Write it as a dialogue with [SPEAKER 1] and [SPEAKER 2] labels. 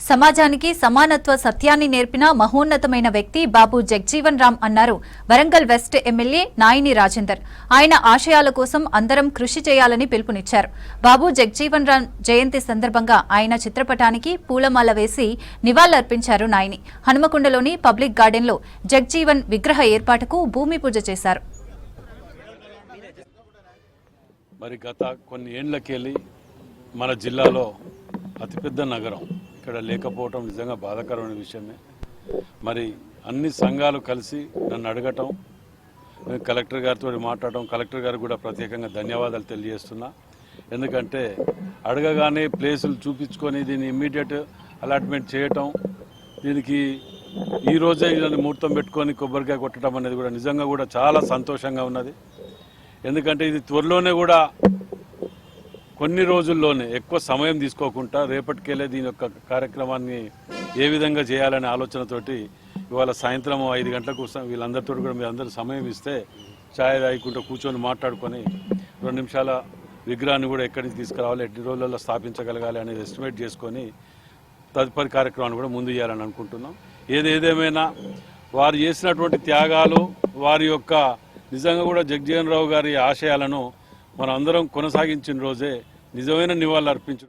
[SPEAKER 1] సమాజానికి సమానత్వ సత్యాన్ని నేర్పిన మహోన్నతమైన వ్యక్తి బాబు జగ్జీవన్ రామ్ అన్నారు వరంగల్ వెస్ట్ ఎమ్మెల్యే నాయిని రాజేందర్. ఆయన ఆశయాల కోసం అందరం కృషి చేయాలని పిలుపునిచ్చారు. బాబు జగ్జీవన్ రామ్ జయంతి సందర్భంగా ఆయన చిత్రపటానికి పూలమాల వేసి నివాళులర్పించారు నాయిని. హనుమకొండలోని పబ్లిక్ గార్డెన్లో జగ్జీవన్ విగ్రహ ఏర్పాటుకు భూమి పూజ చేశారు.
[SPEAKER 2] మరి గత కొన్ని ఏళ్లకెళ్ళి మన జిల్లాలో అతిపెద్ద నగరం ఇక్కడ లేకపోవటం నిజంగా బాధాకరమైన విషయమే. మరి అన్ని సంఘాలు కలిసి నన్ను అడగటం, నేను కలెక్టర్ గారితో మాట్లాడటం, కలెక్టర్ గారికి కూడా ప్రత్యేకంగా ధన్యవాదాలు తెలియజేస్తున్నా. ఎందుకంటే అడగగానే ప్లేసులు చూపించుకొని దీన్ని ఇమ్మీడియట్ అలాట్మెంట్ చేయటం, దీనికి ఈరోజే ఇలాంటి ముహూర్తం పెట్టుకొని కొబ్బరికాయ కొట్టడం అనేది కూడా నిజంగా కూడా చాలా సంతోషంగా ఉన్నది. ఎందుకంటే ఇది త్వరలోనే కూడా కొన్ని రోజుల్లోనే ఎక్కువ సమయం తీసుకోకుండా రేపటికెళ్ళే దీని యొక్క కార్యక్రమాన్ని ఏ విధంగా చేయాలనే ఆలోచనతోటి ఇవాళ సాయంత్రం 5 గంటలకు వీళ్ళందరితో కూడా మీరు అందరూ సమయం ఇస్తే ఛాయ్ తాగుకుంటూ కూర్చొని మాట్లాడుకొని 2 నిమిషాల విగ్రహాన్ని కూడా ఎక్కడి నుంచి తీసుకురావాలి, ఎన్ని రోజులలో స్థాపించగలగాలి అనేది ఎస్టిమేట్ చేసుకొని తదుపరి కార్యక్రమాన్ని కూడా ముందు చేయాలని అనుకుంటున్నాం. ఏదేమైనా వారు చేసినటువంటి త్యాగాలు, వారి యొక్క నిజంగా కూడా జగ్జీవన్ రావు గారి ఆశయాలను మనం అందరం కొనసాగించిన రోజే నిజమైన నివాళులు అర్పించు.